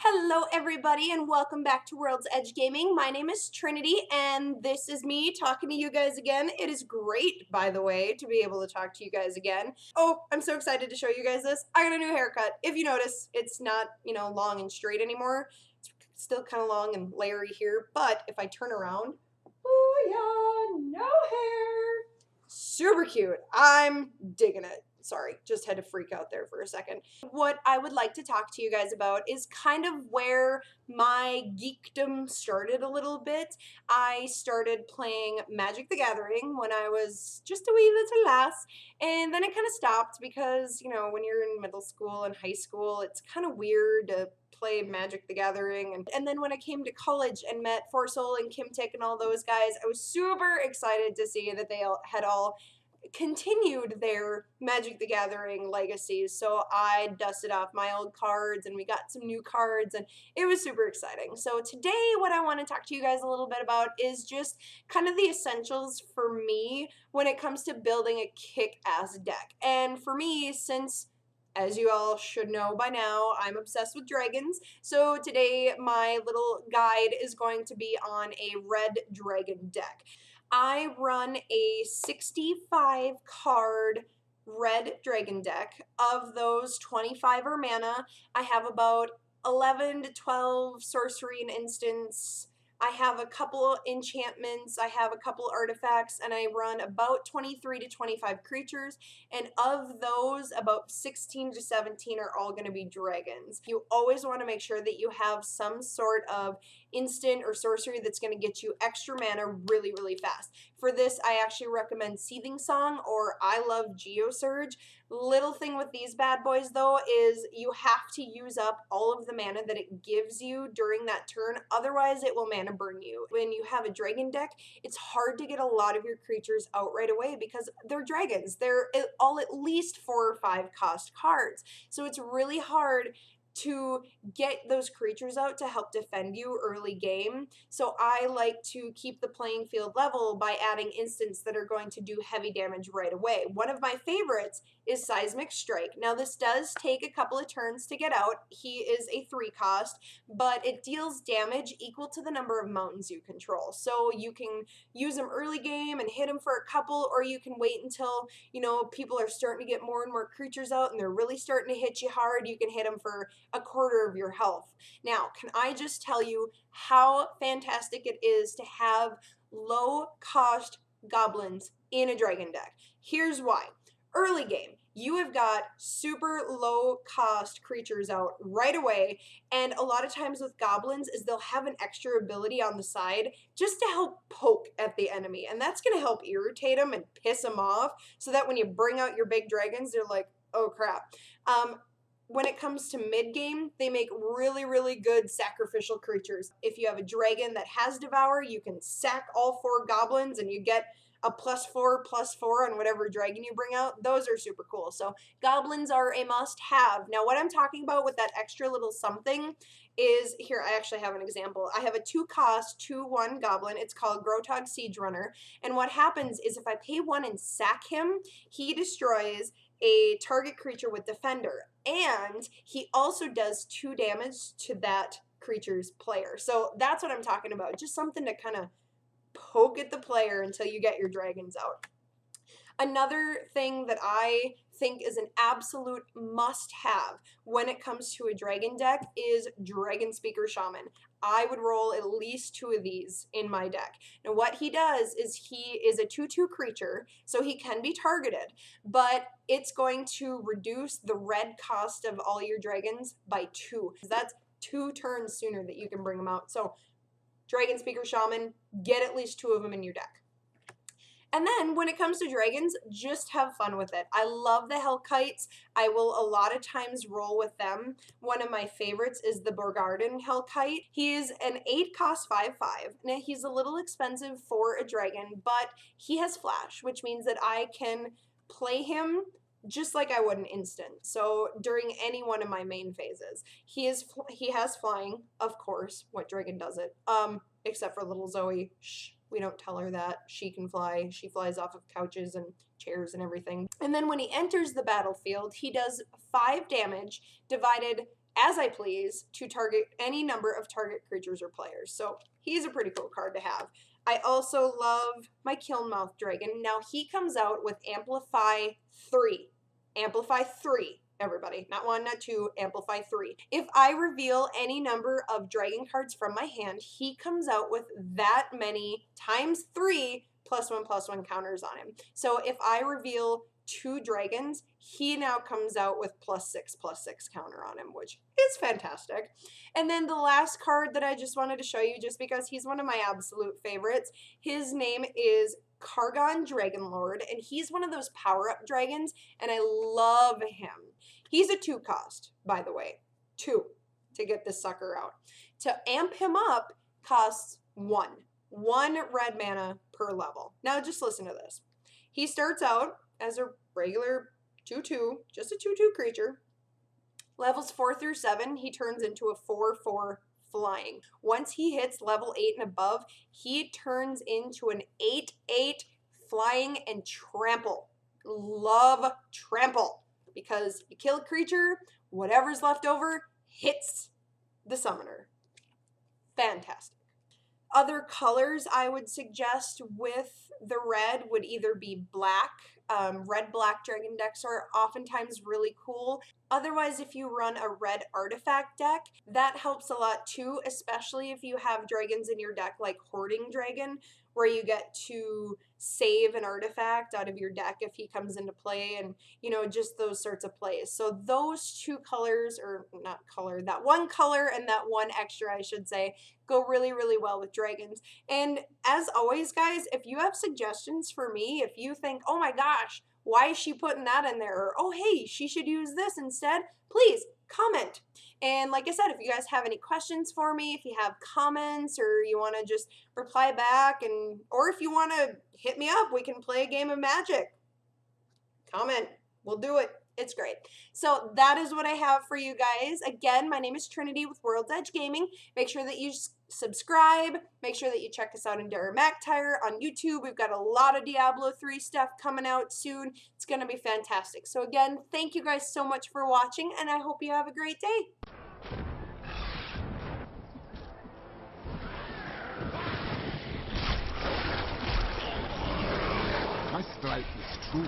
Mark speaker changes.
Speaker 1: Hello everybody and welcome back to World's Edge Gaming. My name is Trinity and this is me talking to you guys again. It is great, by the way, to be able to talk to you guys again. Oh, I'm so excited to show you guys this. I got a new haircut. If you notice, it's not, long and straight anymore. It's still kind of long and leery here, but if I turn around, oh yeah, no hair. Super cute. I'm digging it. Sorry, just had to freak out there for a second. What I would like to talk to you guys about is kind of where my geekdom started a little bit. I started playing Magic the Gathering when I was just a wee little lass, and then it kind of stopped because, when you're in middle school and high school, it's kind of weird to play Magic the Gathering. And then when I came to college and met Forsoul and Kim Tick and all those guys, I was super excited to see that they had all continued their Magic the Gathering legacies. So I dusted off my old cards and we got some new cards and it was super exciting. So today what I want to talk to you guys a little bit about is just kind of the essentials for me when it comes to building a kick-ass deck. And for me, since as you all should know by now, I'm obsessed with dragons. So today my little guide is going to be on a red dragon deck. I run a 65 card red dragon deck. Of those, 25 are mana. I have about 11 to 12 sorcery and instants. I have a couple enchantments, I have a couple artifacts, and I run about 23 to 25 creatures, and of those, about 16 to 17 are all going to be dragons. You always want to make sure that you have some sort of instant or sorcery that's going to get you extra mana really, really fast. For this, I actually recommend Seething Song or I love Geosurge. Little thing with these bad boys though is you have to use up all of the mana that it gives you during that turn, otherwise it will mana burn you. When you have a dragon deck, it's hard to get a lot of your creatures out right away because they're dragons. They're all at least 4 or 5 cost cards. So it's really hard to get those creatures out to help defend you early game. So I like to keep the playing field level by adding instants that are going to do heavy damage right away. One of my favorites is Seismic Strike. Now this does take a couple of turns to get out. He is a 3 cost, but it deals damage equal to the number of mountains you control. So you can use him early game and hit him for a couple, or you can wait until, people are starting to get more and more creatures out and they're really starting to hit you hard. You can hit him for a quarter of your health. Now, can I just tell you how fantastic it is to have low cost goblins in a dragon deck? Here's why. Early game, you have got super low cost creatures out right away, and a lot of times with goblins is they'll have an extra ability on the side just to help poke at the enemy, and that's going to help irritate them and piss them off so that when you bring out your big dragons, they're like, oh crap. When it comes to mid-game, they make really, really good sacrificial creatures. If you have a dragon that has Devour, you can sack all 4 goblins and you get a +4/+4 on whatever dragon you bring out. Those are super cool. So goblins are a must-have. Now what I'm talking about with that extra little something is, here I actually have an example. I have a 2 cost, 2/1 goblin. It's called Grotog Siege Runner. And what happens is if I pay 1 and sack him, he destroys a target creature with Defender, and he also does 2 damage to that creature's player. So that's what I'm talking about, just something to kind of poke at the player until you get your dragons out. Another thing that I think is an absolute must-have when it comes to a dragon deck is Dragon Speaker Shaman. I would roll at least 2 of these in my deck. Now what he does is he is a 2/2 creature, so he can be targeted, but it's going to reduce the red cost of all your dragons by 2. That's 2 turns sooner that you can bring them out. So Dragon Speaker Shaman, get at least 2 of them in your deck. And then when it comes to dragons, just have fun with it. I love the Hellkites. I will a lot of times roll with them. One of my favorites is the Borgarden Hellkite. He is an 8 cost 5/5. Now he's a little expensive for a dragon, but he has flash, which means that I can play him just like I would an instant. So during any one of my main phases, he has flying, of course. What dragon does it? Except for little Zoe. Shh. We don't tell her that. She can fly. She flies off of couches and chairs and everything. And then when he enters the battlefield, he does 5 damage divided as I please to target any number of target creatures or players. So he's a pretty cool card to have. I also love my Kilnmouth Dragon. Now he comes out with Amplify 3. Amplify 3, everybody. Not 1, not 2, Amplify 3. If I reveal any number of dragon cards from my hand, he comes out with that many times 3 +1/+1 counters on him. So if I reveal 2 dragons, he now comes out with +6/+6 counter on him, which is fantastic. And then the last card that I just wanted to show you, just because he's one of my absolute favorites, his name is Kargon Lord, and he's one of those power-up dragons, and I love him. He's a 2 cost, by the way. 2 to get this sucker out. To amp him up costs 1. 1 red mana per level. Now just listen to this. He starts out as a regular 2/2, just a 2/2 creature. Levels 4 through 7, he turns into a 4/4 flying. Once he hits level 8 and above, he turns into an 8/8 flying and trample. Love trample, because you kill a creature, whatever's left over hits the summoner. Fantastic. Other colors I would suggest with the red would either be black. Red-black dragon decks are oftentimes really cool. Otherwise, if you run a red artifact deck, that helps a lot too, especially if you have dragons in your deck like Hoarding Dragon, where you get to save an artifact out of your deck if he comes into play, and, you know, just those sorts of plays. So those 2 colors, or not color, that 1 color and that 1 extra, I should say, go really, really well with dragons. And as always, guys, if you have suggestions for me, if you think, oh my gosh, why is she putting that in there? Or, oh, hey, she should use this instead, please comment. And like I said, if you guys have any questions for me, if you have comments, or you want to just reply back, and or if you want to hit me up, we can play a game of Magic. Comment. We'll do it. It's great. So that is what I have for you guys. Again, my name is Trinity with World's Edge Gaming. Make sure that you subscribe. Make sure that you check us out in MacTire on YouTube. We've got a lot of Diablo 3 stuff coming out soon. It's going to be fantastic. So again, thank you guys so much for watching, and I hope you have a great day.
Speaker 2: My strike is true.